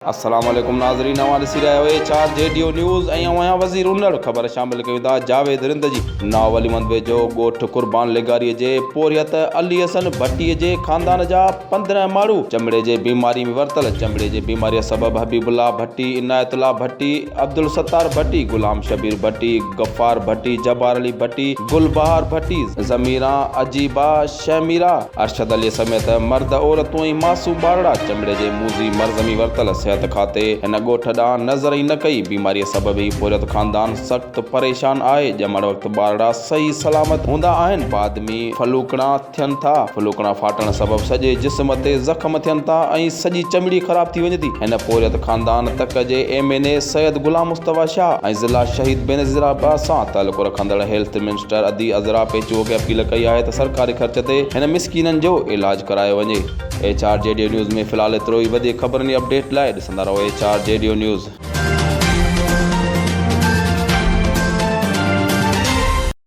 अस्सलाम वालेकुम नाज़रीन, नवां ॾिसी रहिया आहियो HRJDO न्यूज़ ऐं आहियां वज़ीर उन्नड़। ख़बर शामिल कयूं था जावेद रिंद जी। नाव अली मंदवे जो ॻोठ कुर्बान लेगारीअ जे पोरियत अली हसन भट्टीअ जे ख़ानदान जा 15 माण्हू चमड़े जे बीमारी में वरतल। चमड़े जे बीमारीअ सबब हबीबुल्लाह भट्टी, इनायतुल्लाह भट्टी, अब्दुल सत्तार भट्टी, गुलाम शबीर भट्टी, गफ़ार भट्टी, जब्बार अली भट्टी, गुलबहार भट्टी, ज़मीरा, अजीबा, शमीरा, अरशद अली समेत मर्द औरतूं ऐं मासूम ॿारड़ा चमड़े जे मूज़ी मर्ज़ में वरतल। सिहत खाते हिन ॻोठ ॾांहुं नज़र ई न कई। बीमारीअ सबब ई पोरियत ख़ानदान सख़्त परेशान आहे। ॼमण वक़्तु ॿारड़ा सही सलामत हूंदा आहिनि, बाद में फलूकणा थियनि था। फलूकणा फाटण सबब सॼे जिस्म ते ज़ख़्म थियनि था ऐं सॼी चमड़ी ख़राब थी वञे थी। हिन पोरियत ख़ानदान तक जे MNA सैयद गुलाम मुस्तफ़ा शाह ऐं ज़िला शहीद बेनज़ीर अब्बास सां तालुक़ु रखंदड़ हेल्थ मिनिस्टर अदी अज़रा पेचुओ खे अपील कई आहे त सरकारी ख़र्च ते हिन मिसकीननि जो इलाज करायो वञे। HRJDO न्यूज़ में फ़िलहाल एतिरो ई। वधीक ख़बरनि जी अपडेट लाइ ॾिसंदा रहो HRJDO न्यूज़।